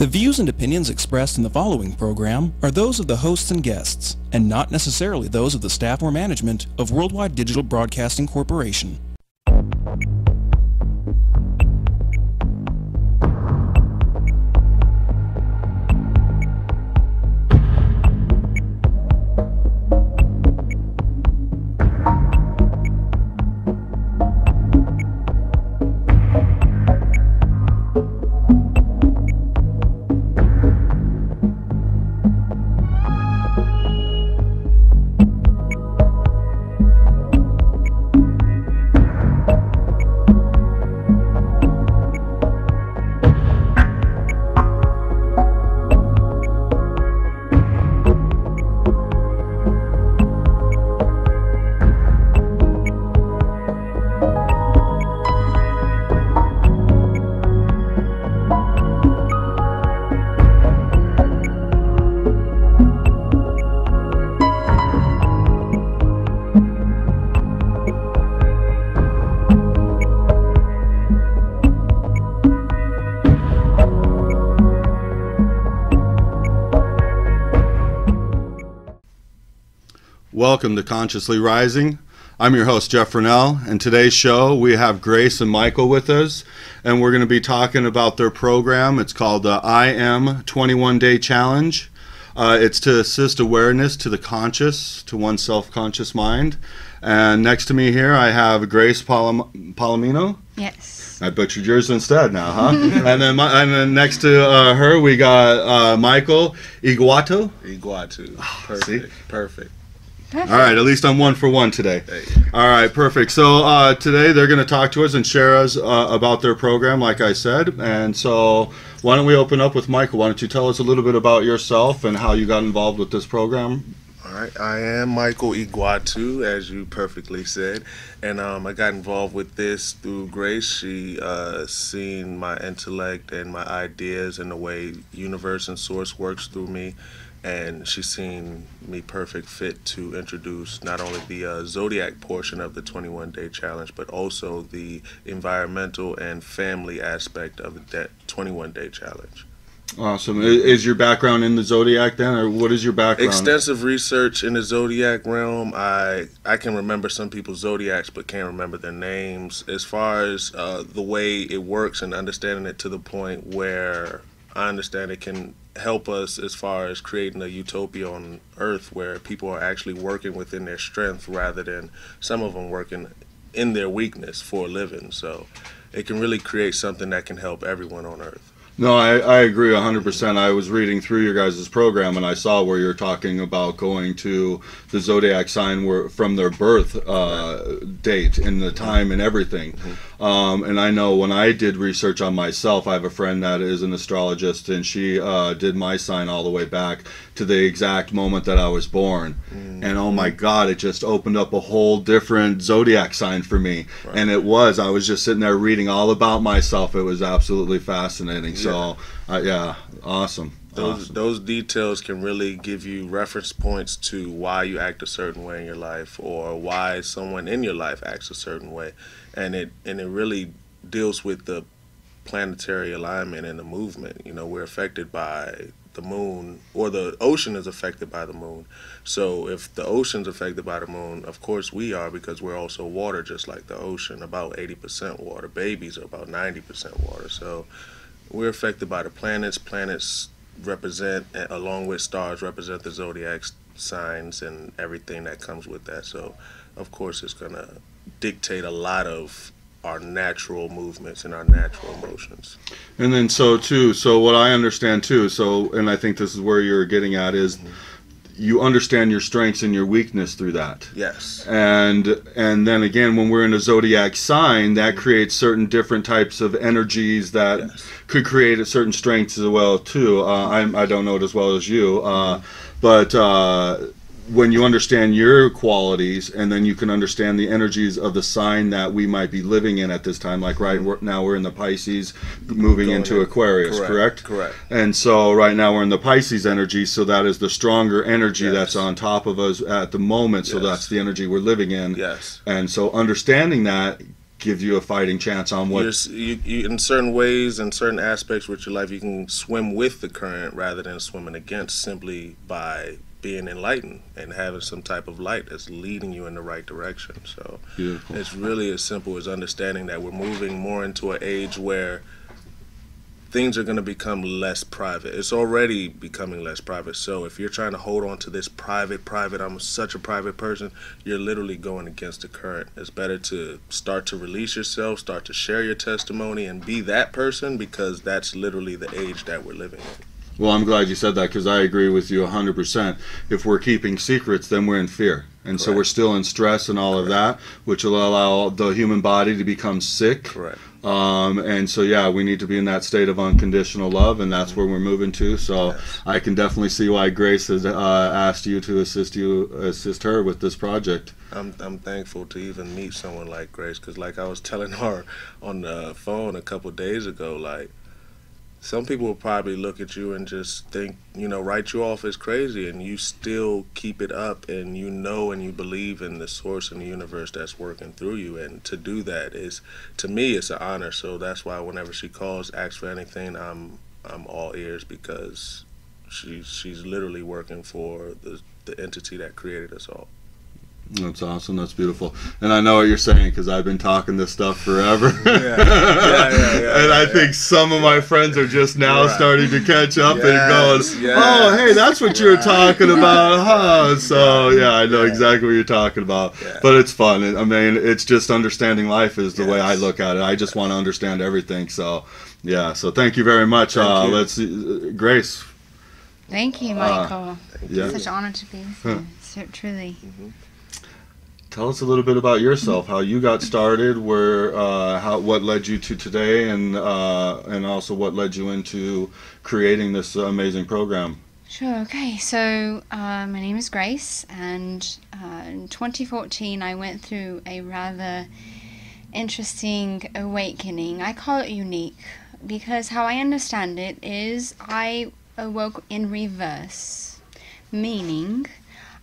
The views and opinions expressed in the following program are those of the hosts and guests, and not necessarily those of the staff or management of Worldwide Digital Broadcasting Corporation. Welcome to Consciously Rising. I'm your host, Jeff Renel, and today's show we have Grace and Michael with us, and we're going to be talking about their program. It's called the I Am 21 Day Challenge. It's to assist awareness to the conscious, to one's self-conscious mind. And next to me here I have Grace Palomino. Yes. I butchered yours instead now, huh? and then next to her we got Michael Egwuatu. Egwuatu. Perfect. Perfect. All right, at least I'm 1 for 1 today. All right, perfect. So today they're going to talk to us and share us about their program, like I said. And so why don't we open up with Michael? Why don't you tell us a little bit about yourself and how you got involved with this program? All right, I am Michael Egwuatu, as you perfectly said. And I got involved with this through Grace. She seen my intellect and my ideas and the way universe and source works through me. And she's seen me perfect fit to introduce not only the zodiac portion of the 21-day challenge, but also the environmental and family aspect of that 21-day challenge. Awesome. Is your background in the zodiac then, or what is your background? Extensive research in the zodiac realm. I can remember some people's zodiacs, but can't remember their names. As far as the way it works and understanding it to the point where I understand it can help us as far as creating a utopia on Earth where people are actually working within their strength rather than some of them working in their weakness for a living. So it can really create something that can help everyone on Earth. No, I agree 100%. I was reading through your guys' program and I saw where you're talking about going to the zodiac sign from their birth date and the time and everything. And I know when I did research on myself, I have a friend that is an astrologist, and she did my sign all the way back to the exact moment that I was born. And oh my God, it just opened up a whole different zodiac sign for me. And I was just sitting there reading all about myself. It was absolutely fascinating. So, yeah, awesome. Those details can really give you reference points to why you act a certain way in your life, or why someone in your life acts a certain way, and it really deals with the planetary alignment and the movement. You know, we're affected by the moon, or the ocean is affected by the moon. So if the ocean's affected by the moon, of course we are, because we're also water, just like the ocean, about 80% water. Babies are about 90% water. So we're affected by the planets. Planets represent, along with stars, represent the zodiac signs and everything that comes with that. So of course it's going to dictate a lot of our natural movements and our natural emotions. And then so what I understand too, and I think this is where you're getting at, is you understand your strengths and your weakness through that. Yes. And then again, when we're in a zodiac sign, that creates certain different types of energies that could create a certain strengths as well too. I don't know it as well as you, but when you understand your qualities, and then you can understand the energies of the sign that we might be living in at this time, like now we're in the Pisces, moving into Aquarius, correct? Correct. And so right now we're in the Pisces energy, so that is the stronger energy that's on top of us at the moment, so that's the energy we're living in. Yes. And so understanding that give you a fighting chance on what you in certain ways and certain aspects with your life, you can swim with the current rather than swimming against, simply by being enlightened and having some type of light that's leading you in the right direction. So Beautiful. It's really as simple as understanding that we're moving more into an age where things are going to become less private. It's already becoming less private. So if you're trying to hold on to this private, I'm such a private person, you're literally going against the current. It's better to start to release yourself, start to share your testimony, and be that person, because that's literally the age that we're living in. Well, I'm glad you said that, because I agree with you 100%. If we're keeping secrets, then we're in fear. And so we're still in stress and all of that, which will allow the human body to become sick. Correct. And so, yeah, we need to be in that state of unconditional love, and that's where we're moving to. So Yes. I can definitely see why Grace has asked you to assist her with this project. I'm thankful to even meet someone like Grace, because like I was telling her on the phone a couple days ago, like, some people will probably look at you and just think, write you off as crazy, and you still keep it up, and and you believe in the source in the universe that's working through you. And to do that is, to me, it's an honor. So that's why whenever she calls, asks for anything, I'm all ears, because she's literally working for the entity that created us all. That's awesome. That's beautiful. And I know what you're saying, because I've been talking this stuff forever. Yeah. And I think some of my friends are just now starting to catch up and going, Yes. oh, hey, that's what you're talking about, huh? So, yeah, I know exactly what you're talking about. Yeah. But it's fun. I mean, it's just understanding life is the way I look at it. I just want to understand everything. So, yeah. So thank you very much. Thank you. Let's see, Grace. Thank you, Michael. Yeah. Such an honor to be with you. So, truly. Tell us a little bit about yourself, how you got started, what led you to today, and also what led you into creating this amazing program. Sure, okay. So, my name is Grace, and in 2014 I went through a rather interesting awakening. I call it unique, because how I understand it is I awoke in reverse, meaning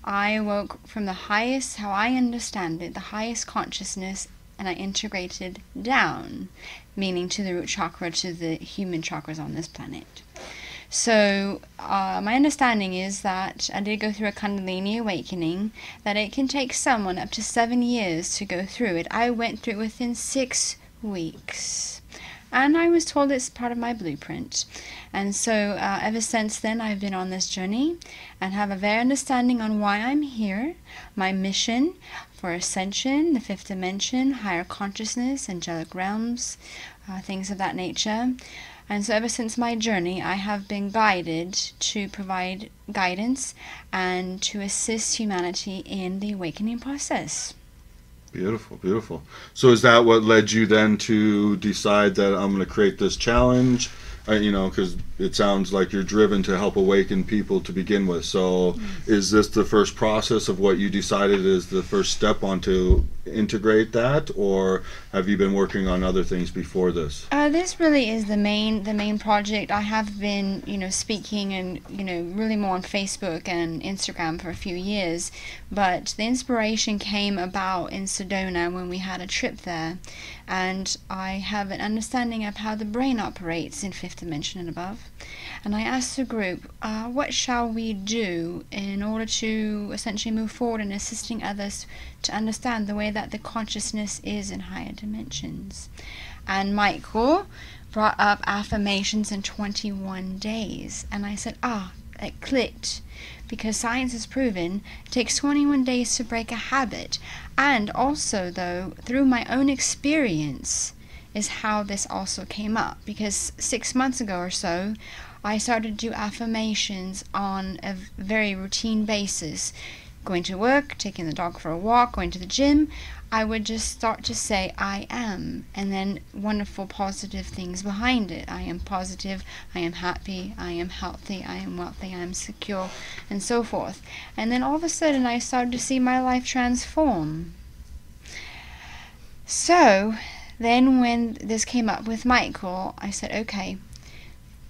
I awoke from the highest, how I understand it, the highest consciousness, and I integrated down, meaning to the root chakra, to the human chakras on this planet. So my understanding is that I did go through a Kundalini awakening, that it can take someone up to 7 years to go through it. I went through it within 6 weeks. And I was told it's part of my blueprint. And so ever since then, I've been on this journey and have a very understanding on why I'm here, my mission for ascension, the fifth dimension, higher consciousness, angelic realms, things of that nature. And so ever since my journey, I have been guided to provide guidance and to assist humanity in the awakening process. Beautiful, beautiful. So is that what led you then to decide that I'm going to create this challenge? Because it sounds like you're driven to help awaken people to begin with. So is this the first process of what you decided is the first step on to integrate that, or have you been working on other things before this? This really is the main project. I have been, speaking and, really more on Facebook and Instagram for a few years, but the inspiration came about in Sedona when we had a trip there, and I have an understanding of how the brain operates in fifth dimension and above. And I asked the group, what shall we do in order to essentially move forward in assisting others to understand the way that the consciousness is in higher dimensions? And Michael brought up affirmations in 21 days. And I said, it clicked. Because science has proven it takes 21 days to break a habit. And also, though, through my own experience is how this also came up. Because 6 months ago or so, I started to do affirmations on a very routine basis. Going to work, taking the dog for a walk, going to the gym, I would just start to say, I am, and then wonderful positive things behind it. I am positive, I am happy, I am healthy, I am wealthy, I am secure, and so forth. And then all of a sudden I started to see my life transform. So then when this came up with Michael, I said, okay,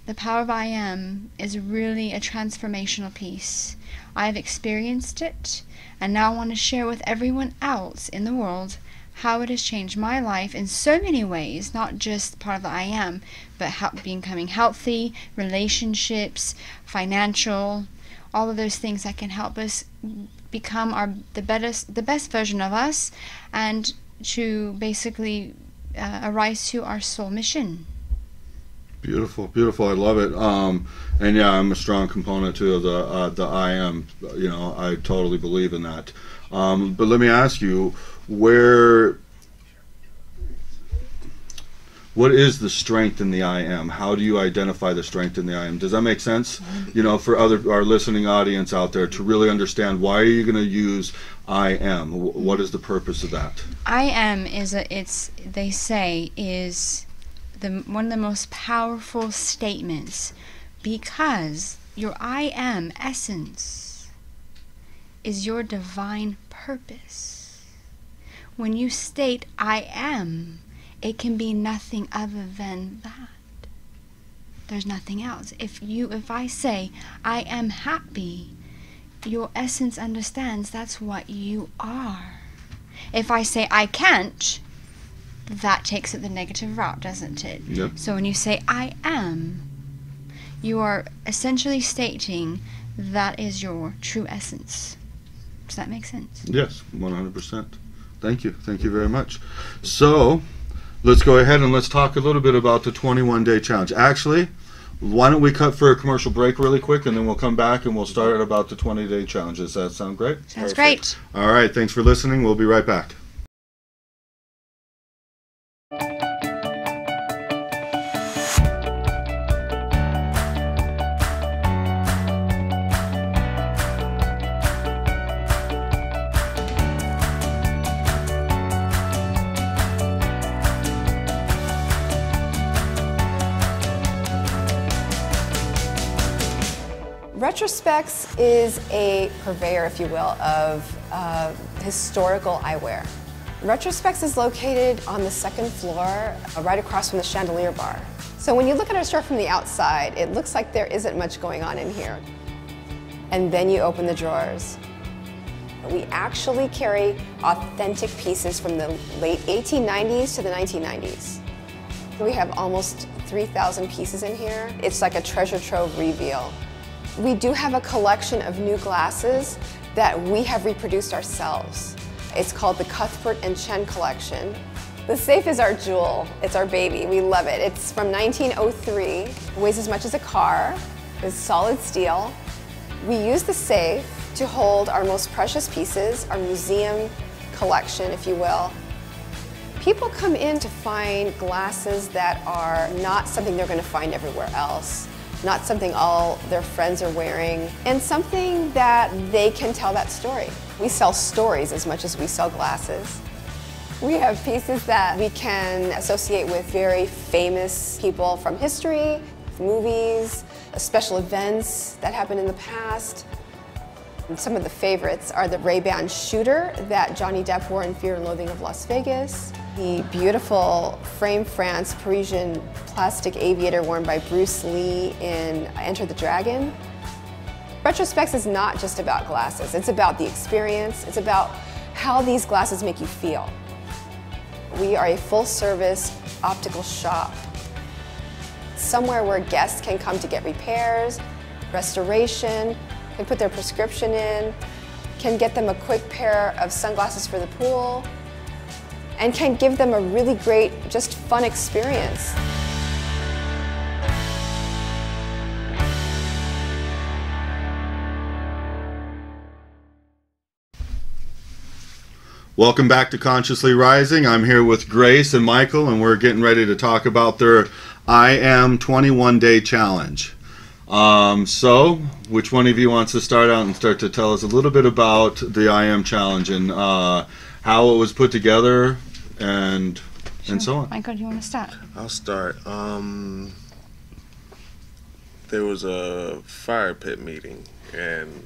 the power of I am is really a transformational piece. I've experienced it, and now I want to share with everyone else in the world how it has changed my life in so many ways, not just part of the I am, but becoming healthy, relationships, financial, all of those things that can help us become the best version of us, and to basically arise to our soul mission. Beautiful, beautiful. I love it. And yeah, I'm a strong component too of the I am. You know, I totally believe in that. But let me ask you, what is the strength in the I am? How do you identify the strength in the I am? Does that make sense? You know, for our listening audience out there to really understand, why are you going to use I am? What is the purpose of that? I am is one of the most powerful statements, because your I am essence is your divine purpose. When you state I am, it can be nothing other than that. There's nothing else. If I say I am happy, your essence understands that's what you are. If I say I can't, that takes it the negative route, doesn't it? Yep. So when you say I am, you are essentially stating that is your true essence. Does that make sense? Yes, 100%. Thank you. Thank you very much. So let's go ahead and let's talk a little bit about the 21-day challenge. Actually, why don't we cut for a commercial break really quick, and then we'll come back and we'll start about the 20-day challenge. Does that sound great? Sounds great. All right. Thanks for listening. We'll be right back. Retrospects is a purveyor, if you will, of historical eyewear. Retrospects is located on the second floor, right across from the chandelier bar. So when you look at our store from the outside, it looks like there isn't much going on in here. And then you open the drawers. We actually carry authentic pieces from the late 1890s to the 1990s. We have almost 3,000 pieces in here. It's like a treasure trove reveal. We do have a collection of new glasses that we have reproduced ourselves. It's called the Cuthbert and Chen collection. The safe is our jewel. It's our baby. We love it. It's from 1903. It weighs as much as a car. It's solid steel. We use the safe to hold our most precious pieces, our museum collection, if you will. People come in to find glasses that are not something they're going to find everywhere else. Not something all their friends are wearing, and something that they can tell that story. We sell stories as much as we sell glasses. We have pieces that we can associate with very famous people from history, movies, special events that happened in the past. And some of the favorites are the Ray-Ban shooter that Johnny Depp wore in Fear and Loathing of Las Vegas, the beautiful frame France Parisian plastic aviator worn by Bruce Lee in Enter the Dragon. Retrospects is not just about glasses. It's about the experience. It's about how these glasses make you feel. We are a full-service optical shop, somewhere where guests can come to get repairs, restoration, can put their prescription in, can get them a quick pair of sunglasses for the pool, and can give them a really great, just fun experience. Welcome back to Consciously Rising. I'm here with Grace and Michael, and we're getting ready to talk about their I Am 21-Day Challenge. So, which one of you wants to start out and start to tell us a little bit about the I Am Challenge and how it was put together and so on? Michael, do you want to start? I'll start. There was a fire pit meeting, and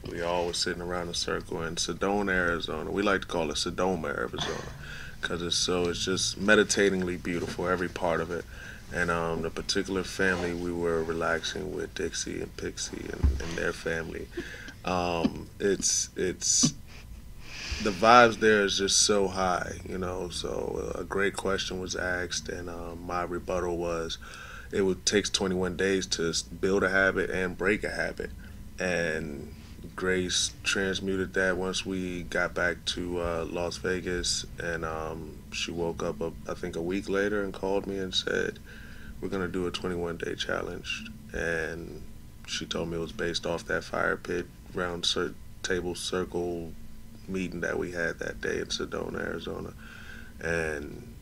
we all were sitting around a circle in Sedona, Arizona. We like to call it Sedona, Arizona, because it's just meditatingly beautiful, every part of it. And the particular family we were relaxing with, Dixie and Pixie and their family, it's the vibes there is just so high, you know. So a great question was asked, and my rebuttal was, takes 21 days to build a habit and break a habit, and Grace transmuted that once we got back to Las Vegas, and she woke up, I think, a week later and called me and said, we're going to do a 21-day challenge. And she told me it was based off that fire pit round table circle meeting that we had that day in Sedona, Arizona. And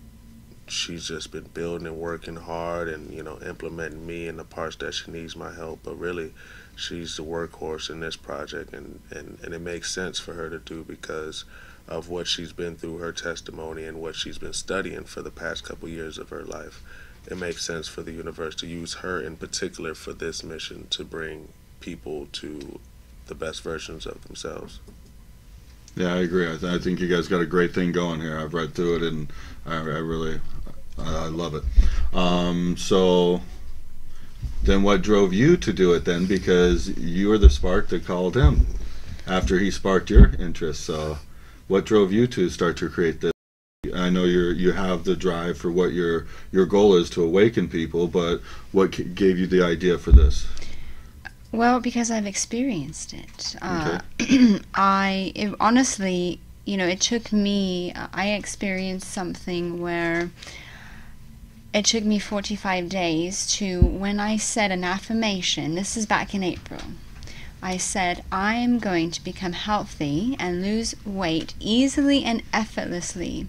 she's just been building and working hard and, you know, implementing me in the parts that she needs my help. But really, she's the workhorse in this project, and it makes sense for her to do because of what she's been through, her testimony, and what she's been studying for the past couple years of her life. It makes sense for the universe to use her in particular for this mission to bring people to the best versions of themselves. Yeah, I agree. I think you guys got a great thing going here. I've read through it, and I love it. So then what drove you to do it then? Because you were the spark that called him after he sparked your interest. So what drove you to start to create this? I know you have the drive for what your goal is to awaken people, but what gave you the idea for this? Well, because I've experienced it. Okay. Honestly, you know, it took me, I experienced something where it took me 45 days to, when I said an affirmation, this is back in April, I said, I am going to become healthy and lose weight easily and effortlessly.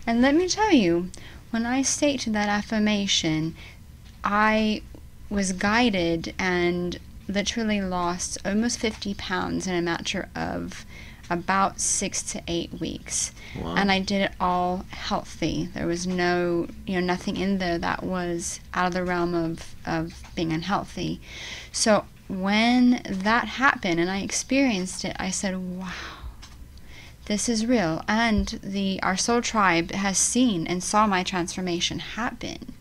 And let me tell you, when I stated that affirmation, I was guided and literally lost almost 50 pounds in a matter of about 6 to 8 weeks. Wow. And I did it all healthy. There was no, nothing in there that was out of the realm of being unhealthy. So when that happened and I experienced it, I said, wow, this is real. And our soul tribe has seen and saw my transformation happen.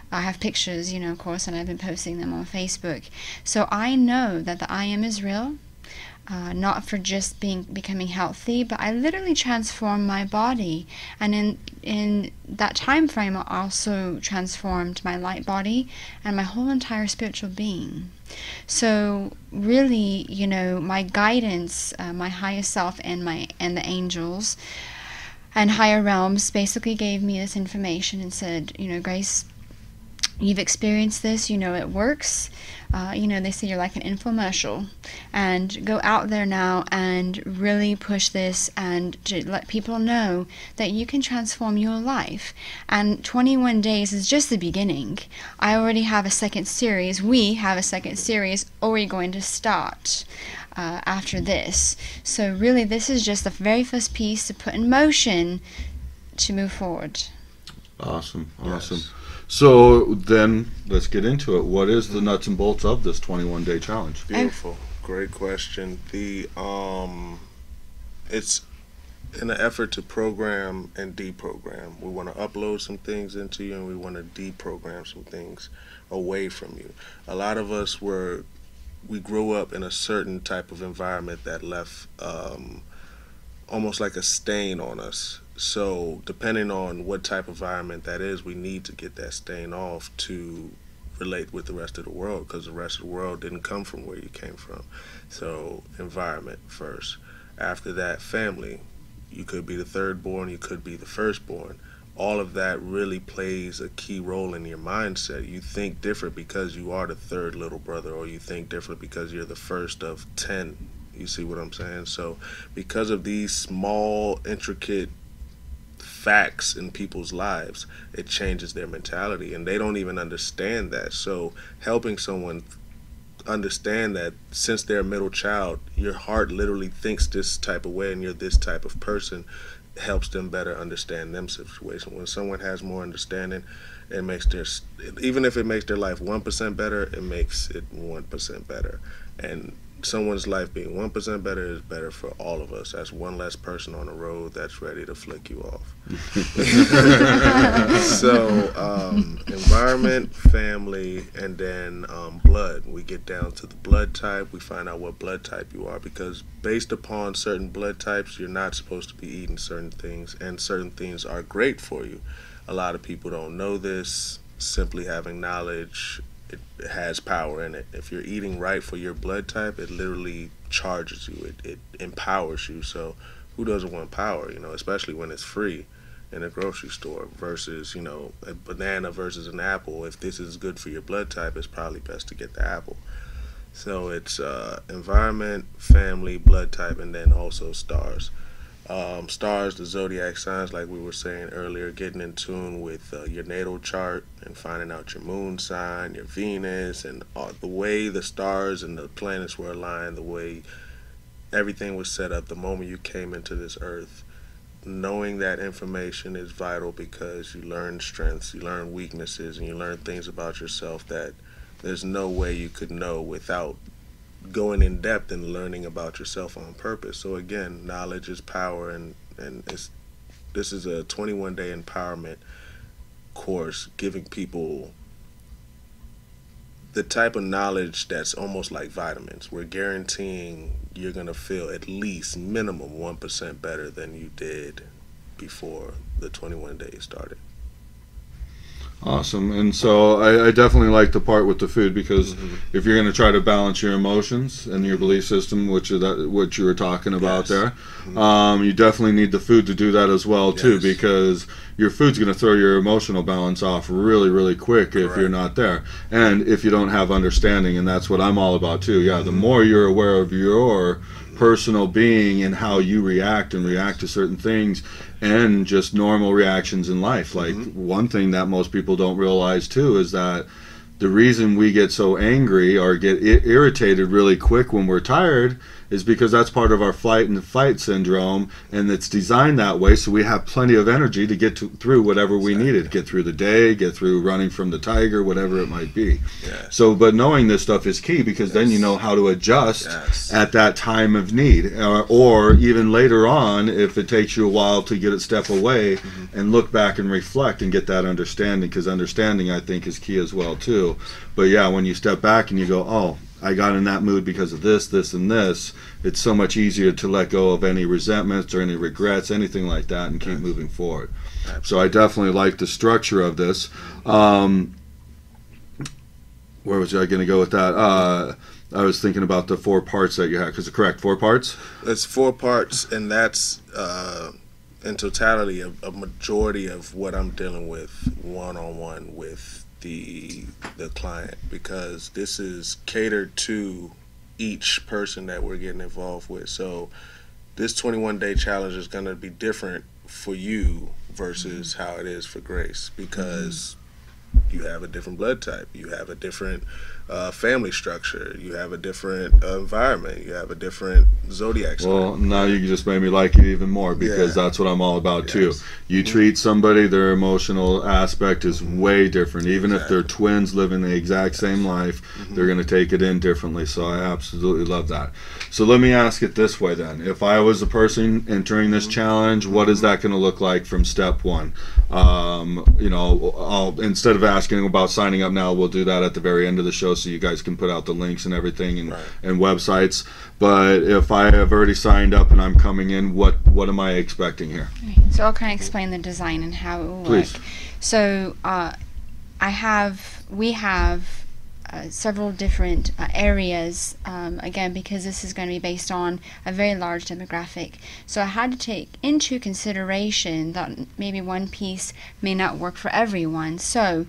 I have pictures, of course, and I've been posting them on Facebook. So I know that the I am is real, not for just becoming healthy, but I literally transformed my body. And in that time frame, I also transformed my light body and my whole entire spiritual being. So really, my guidance, my highest self and the angels and higher realms basically gave me this information and said, Grace, you've experienced this, it works. They say you're like an infomercial, and go out there now and really push this and to let people know that you can transform your life. And 21 days is just the beginning. I already have a second series. We have a second series already going to start after this. So really, this is just the very first piece to put in motion to move forward. Awesome. Yes. So then let's get into it. What is the nuts and bolts of this 21-day challenge? Beautiful. Great question. It's in an effort to program and deprogram. We want to upload some things into you, and we want to deprogram some things away from you. A lot of us we grew up in a certain type of environment that left almost like a stain on us. So depending on what type of environment that is, we need to get that stain off to relate with the rest of the world, because the rest of the world didn't come from where you came from. So environment first. After that, family. You could be the third born, you could be the firstborn. All of that really plays a key role in your mindset. You think different because you are the third little brother, or you think different because you're the first of 10. You see what I'm saying? So because of these small, intricate facts in people's lives, it changes their mentality, and they don't even understand that. So helping someone understand that since they're a middle child, your heart literally thinks this type of way and you're this type of person, helps them better understand them situation. When someone has more understanding, it makes even if it makes their life 1% better, it makes it 1% better. And someone's life being 1% better is better for all of us. That's one less person on the road that's ready to flick you off. So environment, family, and then blood. We get down to the blood type. We find out what blood type you are, because based upon certain blood types, you're not supposed to be eating certain things, and certain things are great for you. A lot of people don't know this. Simply having knowledge, it has power in it. If you're eating right for your blood type, it literally charges you. It empowers you. So who doesn't want power, especially when it's free in a grocery store versus, a banana versus an apple. If this is good for your blood type, it's probably best to get the apple. So it's environment, family, blood type, and then also stars. Stars, the zodiac signs, like we were saying earlier, getting in tune with your natal chart and finding out your moon sign, your Venus, and the way the stars and the planets were aligned, the way everything was set up the moment you came into this earth. Knowing that information is vital, because you learn strengths, you learn weaknesses, and you learn things about yourself that there's no way you could know without going in depth and learning about yourself on purpose. So again, knowledge is power, and this is a 21-day empowerment course, giving people the type of knowledge that's almost like vitamins. We're guaranteeing you're going to feel at least minimum 1% better than you did before the 21 days started. Awesome. And so I definitely like the part with the food, because if you're going to try to balance your emotions and your belief system, which is what you were talking about there, you definitely need the food to do that as well too, because your food's going to throw your emotional balance off really, really quick if you're not there, and if you don't have understanding. And that's what I'm all about too. Yeah, the more you're aware of your personal being and how you react to certain things, and just normal reactions in life. Like one thing that most people don't realize too is that the reason we get so angry or get irritated really quick when we're tired is because that's part of our flight and fight syndrome, and it's designed that way so we have plenty of energy to get through whatever we needed, get through the day, get through running from the tiger, whatever it might be. So but knowing this stuff is key, because then you know how to adjust at that time of need, or even later on if it takes you a while to get a step away and look back and reflect and get that understanding, because understanding, I think, is key as well too. But yeah, when you step back and you go, oh, I got in that mood because of this, this, and this, it's so much easier to let go of any resentments or any regrets, anything like that, and keep moving forward. So I definitely like the structure of this. Where was I going to go with that? I was thinking about the 4 parts that you have. Because correct, 4 parts? It's 4 parts, and that's in totality a majority of what I'm dealing with one-on-one with the client, because this is catered to each person that we're getting involved with. So this 21-day challenge is going to be different for you versus how it is for Grace, because you have a different blood type, you have a different family structure, you have a different environment, you have a different zodiac sign. Well, now you just made me like it even more, because that's what I'm all about too. You treat somebody, their emotional aspect is way different. Even if they're twins living the exact same life, they're going to take it in differently. So I absolutely love that. So let me ask it this way then. If I was a person entering this challenge, what is that going to look like from step 1? Instead of asking about signing up now, we'll do that at the very end of the show, so you guys can put out the links and everything and websites. But if I have already signed up and I'm coming in, what am I expecting here? So I'll kind of explain the design and how it will work. So we have several different areas, again, because this is going to be based on a very large demographic. So I had to take into consideration that maybe one piece may not work for everyone. So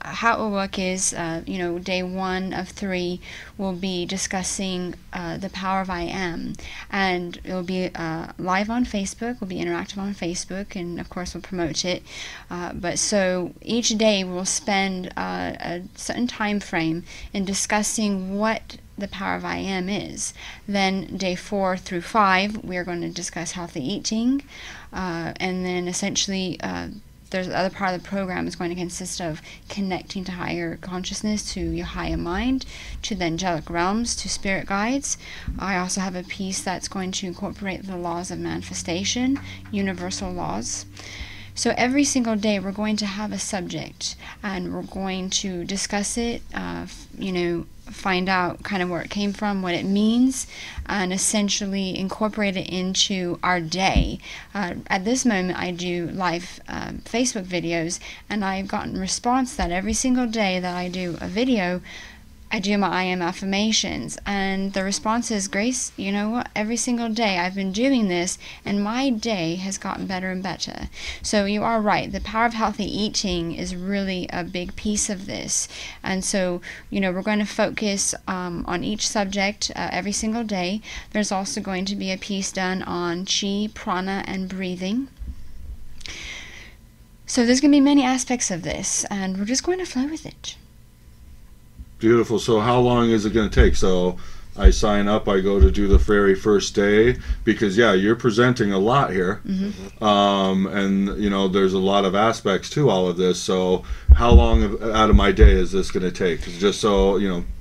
how it will work is, day 1 of 3 we'll be discussing the power of I am, and it will be live on Facebook. We'll be interactive on Facebook, and of course we'll promote it. But so each day we'll spend a certain time frame in discussing what the power of I am is. Then day 4 through 5 we're going to discuss healthy eating, and then essentially there's the other part of the program is going to consist of connecting to higher consciousness, to your higher mind, to the angelic realms, to spirit guides. I also have a piece that's going to incorporate the laws of manifestation, universal laws. So every single day we're going to have a subject, and we're going to discuss it, find out kind of where it came from, what it means, and essentially incorporate it into our day. At this moment I do live Facebook videos, and I've gotten response that every single day that I do a video, I do my I am affirmations, and the response is, Grace, you know what, every single day I've been doing this and my day has gotten better and better. So you are right, the power of healthy eating is really a big piece of this. And so, we're going to focus on each subject every single day. There's also going to be a piece done on chi, prana, and breathing. So there's going to be many aspects of this, and we're just going to flow with it. Beautiful. So how long is it going to take? So I sign up, I go to do the very first day, because you're presenting a lot here. And there's a lot of aspects to all of this. So how long out of my day is this going to take? Just so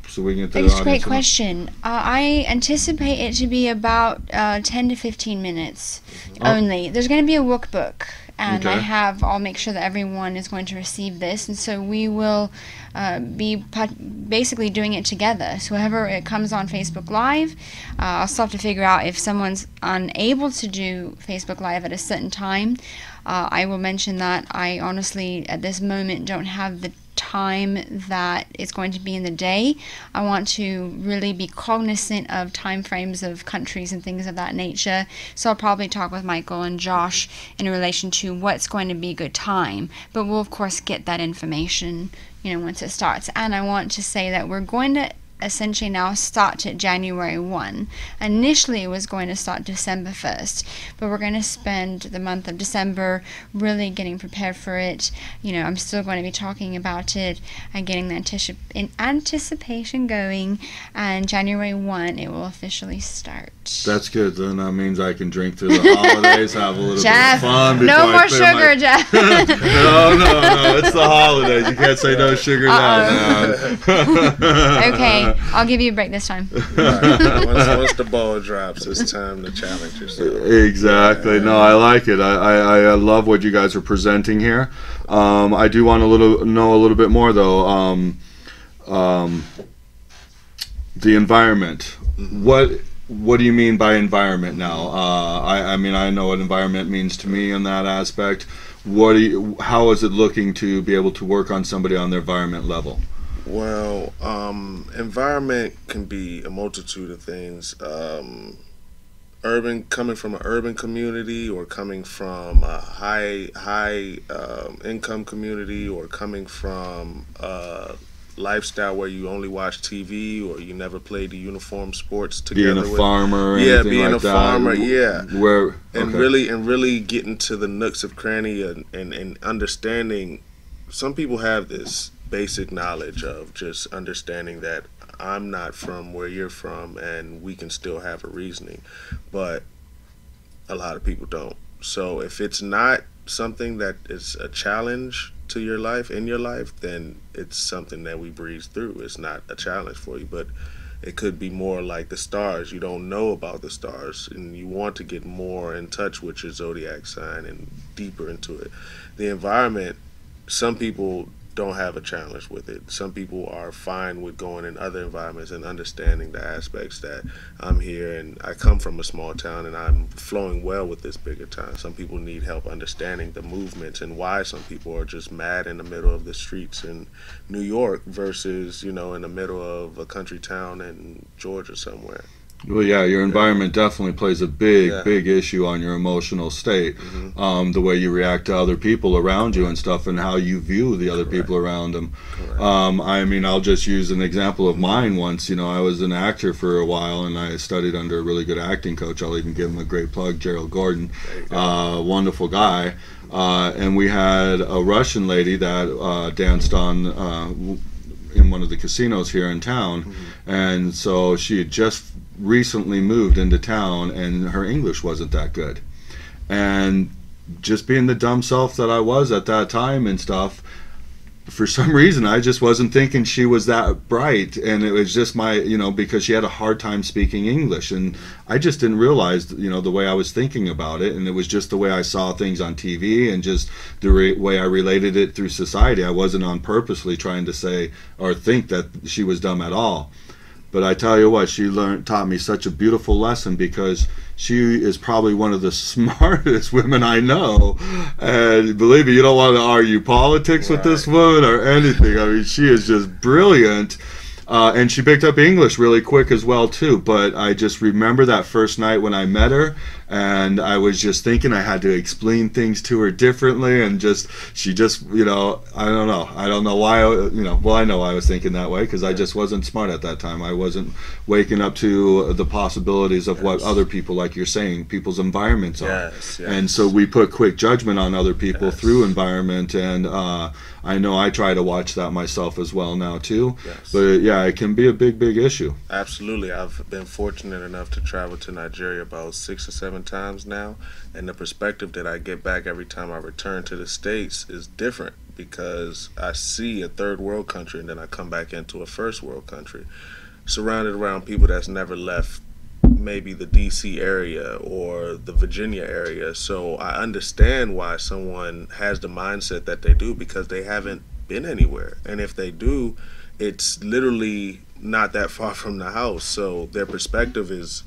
so we can get to the audience. Great question. I anticipate it to be about 10 to 15 minutes only. There's going to be a workbook, and I'll make sure that everyone is going to receive this, and so we will be basically doing it together. So whoever it comes on Facebook Live, I'll still have to figure out if someone's unable to do Facebook Live at a certain time. I will mention that I honestly at this moment don't have the time that it's going to be in the day. I want to really be cognizant of time frames of countries and things of that nature. So I'll probably talk with Michael and Josh in relation to what's going to be a good time. But we'll of course get that information, once it starts. And I want to say that we're going to essentially now start at January 1. Initially it was going to start December 1st, but we're going to spend the month of December really getting prepared for it. I'm still going to be talking about it and getting the anticipation going, and January 1 it will officially start. That's good. Then that means I can drink through the holidays, have a little Jeff, bit of fun. No more sugar, Jeff. No, it's the holidays. You can't say no sugar now, man. Okay. I'll give you a break this time. Once the ball drops, it's time to challenge yourself. Exactly. No, I like it. I love what you guys are presenting here. I do want to know a little bit more though. The environment. What do you mean by environment now? I mean, I know what environment means to me in that aspect. How is it looking to be able to work on somebody on their environment level? Well, environment can be a multitude of things. Coming from an urban community, or coming from a high income community, or coming from a lifestyle where you only watch TV, or you never played the uniform sports together. Being a farmer, being a farmer, and really getting to the nooks of cranny and understanding. Some people have this basic knowledge of just understanding that I'm not from where you're from, and we can still have a reasoning, but a lot of people don't. So if it's not something that is a challenge to your life, then it's something that we breeze through. It's not a challenge for you, but it could be more like the stars. You don't know about the stars, and you want to get more in touch with your zodiac sign and deeper into it. The environment, some people don't have a challenge with it. Some people are fine with going in other environments and understanding the aspects that I'm here and I come from a small town and I'm flowing well with this bigger town. Some people need help understanding the movements and why some people are just mad in the middle of the streets in New York versus, in the middle of a country town in Georgia somewhere. Well, yeah, your environment definitely plays a big issue on your emotional state. The way you react to other people around you and stuff, and how you view the other people around them. I mean, I'll just use an example of mine once. I was an actor for a while, and I studied under a really good acting coach. I'll even give him a great plug, Gerald Gordon. Wonderful guy. And we had a Russian lady that danced on in one of the casinos here in town. And so she had just recently moved into town, and her English wasn't that good, and just being the dumb self that I was at that time and stuff, for some reason I just wasn't thinking she was that bright, and it was just my, because she had a hard time speaking English, and I just didn't realize, the way I was thinking about it, and it was just the way I saw things on TV and just the way I related it through society. I wasn't on purposely trying to say or think that she was dumb at all. But I tell you what, she taught me such a beautiful lesson, because she is probably one of the smartest women I know. And believe me, you don't want to argue politics with this woman or anything. I mean, she is just brilliant. And she picked up English really quick as well, too. But I just remember that first night when I met her, and I was just thinking I had to explain things to her differently, and she just, I don't know. I don't know why, well, I know I was thinking that way, because I just wasn't smart at that time. I wasn't waking up to the possibilities of what other people, like you're saying, people's environments are. And so we put quick judgment on other people through environment, and I know I try to watch that myself as well now, too. But yeah, it can be a big issue. Absolutely. I've been fortunate enough to travel to Nigeria about 6 or 7 times now, and the perspective that I get back every time I return to the States is different, because I see a third world country and then I come back into a first world country, surrounded around people that's never left maybe the DC area or the Virginia area. So I understand why someone has the mindset that they do, because they haven't been anywhere, and if they do, it's literally not that far from the house. So their perspective is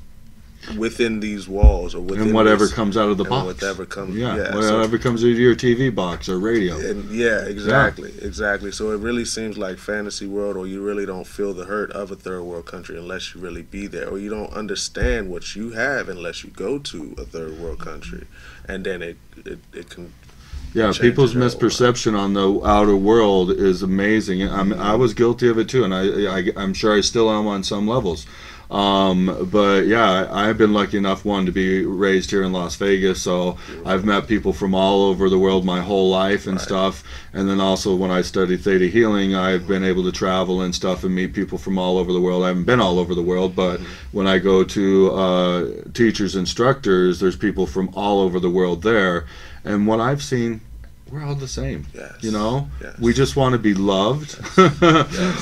within these walls, or within whatever comes out of the box. Whatever comes, whatever comes into your TV box or radio. And exactly. So it really seems like fantasy world, or you really don't feel the hurt of a third world country unless you really be there, or you don't understand what you have unless you go to a third world country, and then it can. Yeah, people's misperception on the outer world is amazing. I was guilty of it too, and I'm sure I still am on some levels. But yeah, I've been lucky enough, to be raised here in Las Vegas, so I've met people from all over the world my whole life and stuff. And then also when I studied Theta Healing, I've been able to travel and stuff and meet people from all over the world. I haven't been all over the world, but when I go to teachers, instructors, there's people from all over the world there. And what I've seen, we're all the same. We just want to be loved.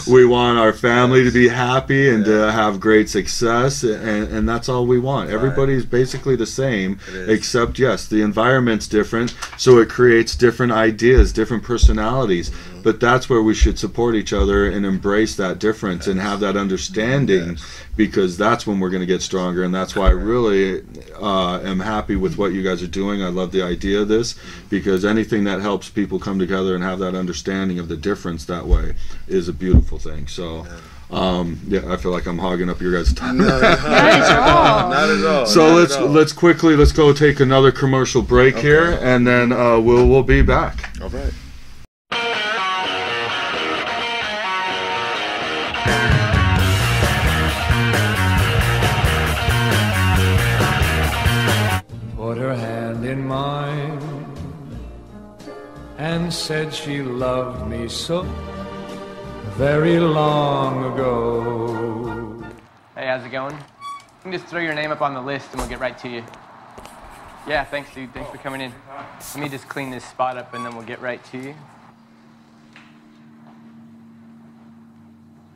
We want our family to be happy and to have great success, and that's all we want. Everybody's basically the same, except yes, the environment's different, so it creates different ideas, different personalities. But that's where we should support each other and embrace that difference and have that understanding, because that's when we're going to get stronger. And that's why I really am happy with what you guys are doing. I love the idea of this, because anything that helps people come together and have that understanding of the difference that way is a beautiful thing. So I feel like I'm hogging up your guys' time. Not at all. So let's quickly go take another commercial break here, and then we'll be back. All right. Put her hand in mine and said she loved me so very long ago. Hey, how's it going? You can just throw your name up on the list and we'll get right to you. Yeah, thanks, dude. Thanks for coming in. Let me just clean this spot up and then we'll get right to you. You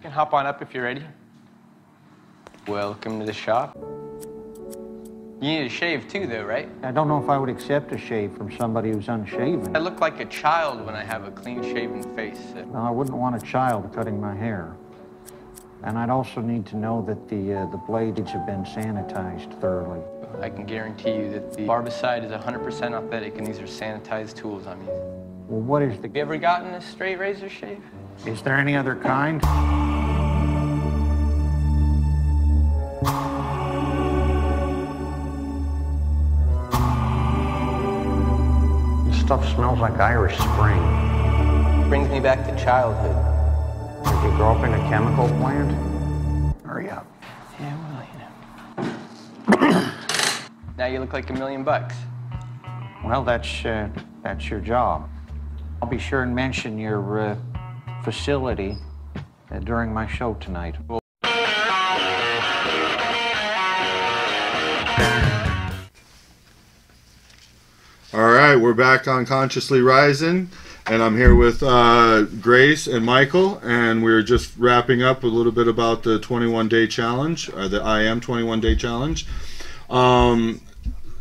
can hop on up if you're ready. Welcome to the shop. You need a shave too, though, right? I don't know if I would accept a shave from somebody who's unshaven. I look like a child when I have a clean-shaven face. No, I wouldn't want a child cutting my hair. And I'd also need to know that the blades have been sanitized thoroughly. I can guarantee you that the barbicide is 100% authentic, and these are sanitized tools I'm using. Well, what is the... Have you ever gotten a straight razor shave? Is there any other kind? Stuff smells like Irish Spring. Brings me back to childhood. Did you grow up in a chemical plant? Hurry up. Yeah, well, you know. Now you look like $1 million. Well, that's your job. I'll be sure and mention your facility during my show tonight. All right, we're back on Consciously Rising, and I'm here with Grace and Michael, and we're just wrapping up a little bit about the 21-day challenge, the I Am 21-day challenge.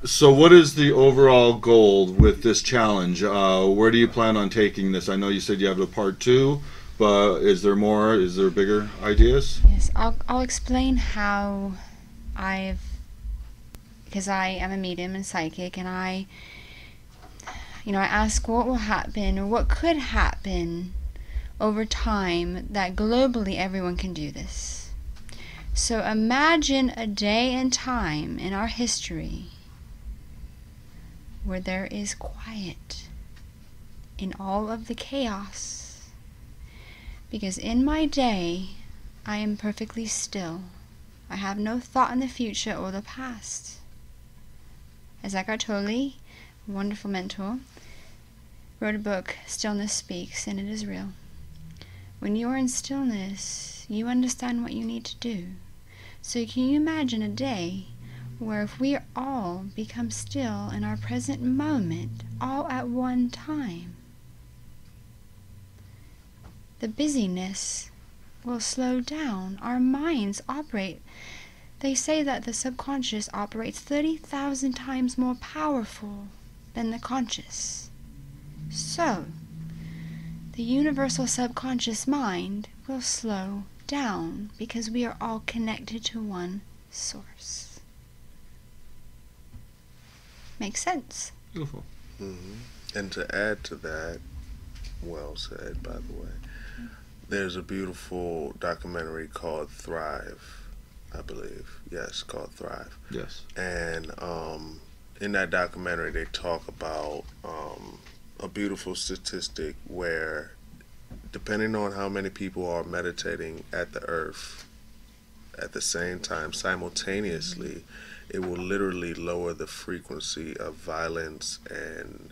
So what is the overall goal with this challenge? Where do you plan on taking this? I know you said you have a part 2, but is there more? Is there bigger ideas? Yes, I'll explain how because I am a medium and psychic, and I ask what will happen or what could happen over time that globally everyone can do this. So imagine a day and time in our history where there is quiet in all of the chaos. Because in my day, I am perfectly still. I have no thought in the future or the past. As Eckhart Tolle, a wonderful mentor, wrote a book, Stillness Speaks, and it is real. When you are in stillness, you understand what you need to do. So can you imagine a day where if we all become still in our present moment, all at one time, the busyness will slow down. Our minds operate. They say that the subconscious operates 30,000 times more powerful than the conscious. So, the universal subconscious mind will slow down because we are all connected to one source. Makes sense? Beautiful. Mm-hmm. And to add to that, well said, by the way, there's a beautiful documentary called Thrive, I believe. Yes, called Thrive. Yes. And in that documentary, they talk about a beautiful statistic where, depending on how many people are meditating at the earth at the same time, simultaneously, it will literally lower the frequency of violence and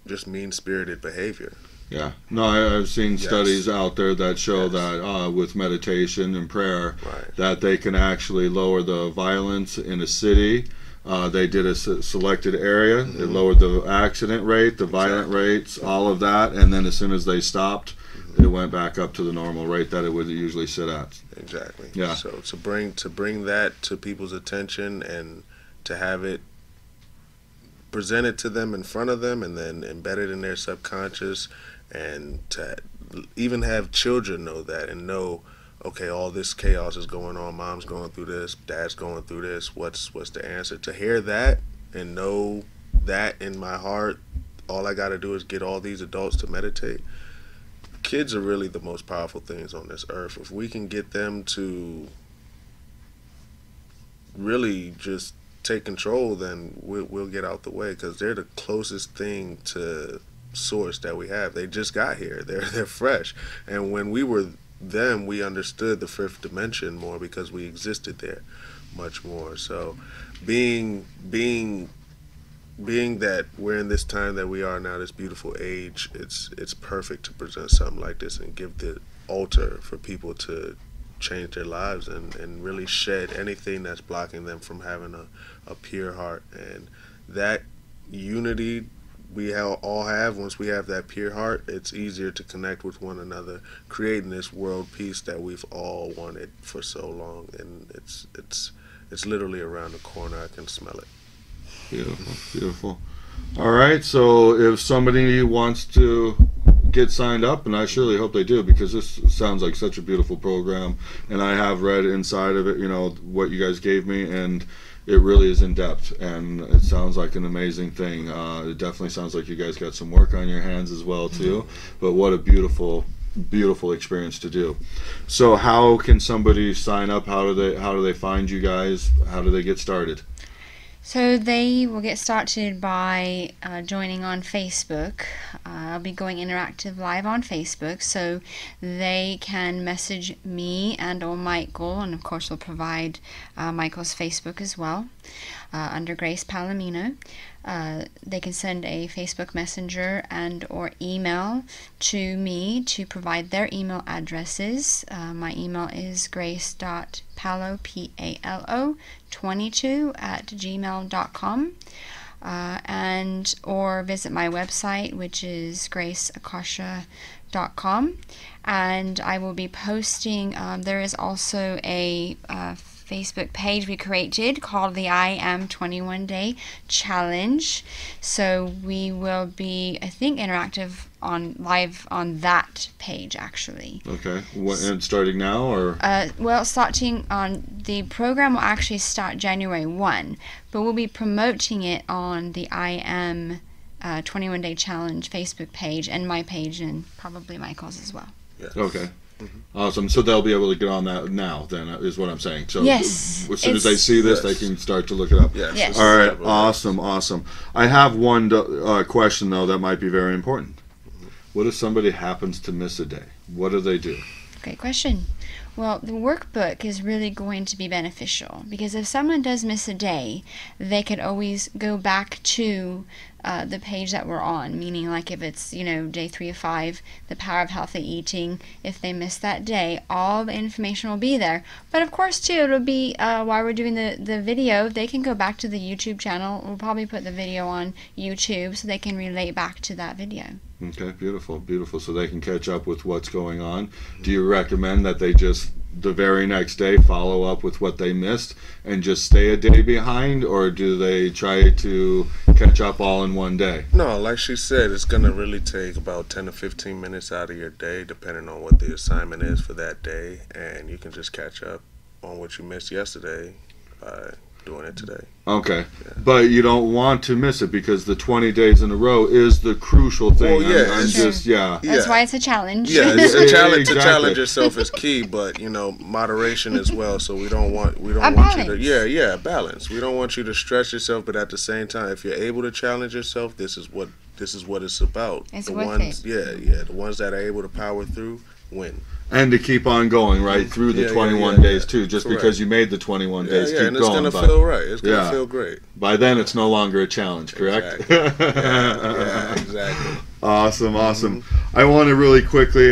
just mean-spirited behavior. Yeah. No, I've seen studies out there that show that with meditation and prayer, that they can actually lower the violence in a city. They did a selected area. It lowered the accident rate, the violent rates, all of that. And then as soon as they stopped, it went back up to the normal rate that it would usually sit at. Exactly. Yeah. So to bring that to people's attention and to have it presented to them in front of them and then embedded in their subconscious, and to even have children know that and know, okay, all this chaos is going on, mom's going through this, dad's going through this, what's the answer? To hear that and know that in my heart, all I got to do is get all these adults to meditate. Kids are really the most powerful things on this earth. If we can get them to really just take control, then we'll get out the way, because they're the closest thing to source that we have. They just got here. They're fresh. And when we were them, we understood the fifth dimension more because we existed there much more. So being that we're in this time that we are now, this beautiful age, it's perfect to present something like this and give the altar for people to change their lives and really shed anything that's blocking them from having a pure heart. And that unity we all have, once we have that pure heart, it's easier to connect with one another, creating this world peace that we've all wanted for so long. And it's literally around the corner. I can smell it. Beautiful, beautiful. All right, so if somebody wants to get signed up, and I surely hope they do, because this sounds like such a beautiful program, and I have read inside of it, what you guys gave me, and it really is in depth, and it sounds like an amazing thing. It definitely sounds like you guys got some work on your hands as well too, but what a beautiful experience to do. So how can somebody sign up? How do they find you guys? How do they get started? So they will get started by joining on Facebook. I'll be going interactive live on Facebook, so they can message me and or Michael, and of course we'll provide Michael's Facebook as well, under Grace Palomino. they can send a Facebook Messenger and or email to me to provide their email addresses. My email is grace.palo, Palo, 22@gmail.com. And or visit my website, which is graceakasha.com, and I will be posting. There is also a Facebook page we created called the I Am 21 Day Challenge. So we will be, I think, interactive live on that page actually. Okay. And starting now, or? Well, starting on the program will actually start January 1, but we'll be promoting it on the I Am 21 Day Challenge Facebook page and my page, and probably Michael's as well. Yes. Okay. Awesome. So they'll be able to get on that now, then, is what I'm saying. So yes, as soon as they see this, they can start to look it up. Yes. Yes. All right. Awesome. Awesome. I have one question, though, that might be very important. What if somebody happens to miss a day? What do they do? Great question. Well, the workbook is really going to be beneficial, because if someone does miss a day, they could always go back to the page that we're on, meaning like if it's, day 3 of 5, the power of healthy eating, if they miss that day, all the information will be there. But of course, too, it'll be, while we're doing the video, they can go back to the YouTube channel. We'll probably put the video on YouTube so they can relate back to that video. Okay, beautiful, beautiful. So they can catch up with what's going on. Do you recommend that they just, the very next day, follow up with what they missed and just stay a day behind, or do they try to catch up all in one day? No, like she said, it's going to really take about 10 to 15 minutes out of your day, depending on what the assignment is for that day, and you can just catch up on what you missed yesterday by doing it today. Okay, yeah. But you don't want to miss it, because the 20 days in a row is the crucial thing. Well, yeah, That's why it's a challenge. Yeah, it's a challenge. Exactly. To challenge yourself is key, but moderation as well. So we don't want you to balance. We don't want you to stress yourself, but at the same time, if you're able to challenge yourself, this is what it's about. It's the worth ones, it. the ones that are able to power through win. And to keep on going right through the 21 days too. Just Correct. Because you made the 21 days, keep and it's going. It's gonna feel right. It's gonna feel great. By then, it's no longer a challenge, correct? Exactly. Exactly. Awesome, awesome. I want to really quickly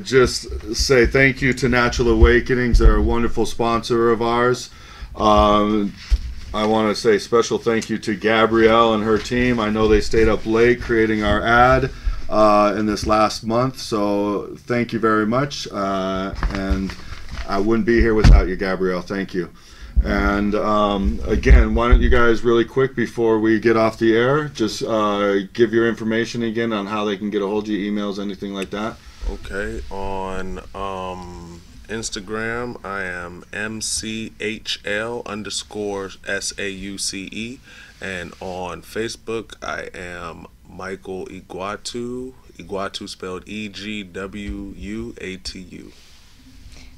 just say thank you to Natural Awakenings. They're a wonderful sponsor of ours. I want to say special thank you to Gabrielle and her team. I know they stayed up late creating our ad in this last month, so thank you very much. And I wouldn't be here without you, Gabrielle. Thank you. And again, why don't you guys really quick before we get off the air, just give your information again on how they can get a hold of you, emails, anything like that. Okay, on Instagram, I am MCHL_SAUCE, and on Facebook, I am Michael Egwuatu. Egwuatu spelled EGWUATU.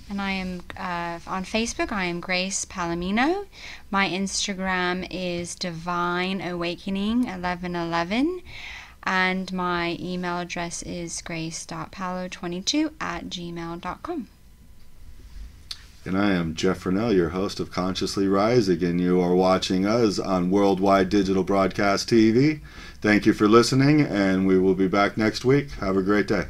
And I am on Facebook. I am Grace Palomino. My Instagram is Divine Awakening 1111, and my email address is grace.palo22@gmail.com. And I am Jeff Renel, your host of Consciously Rising, and you are watching us on Worldwide Digital Broadcast TV. Thank you for listening, and we will be back next week. Have a great day.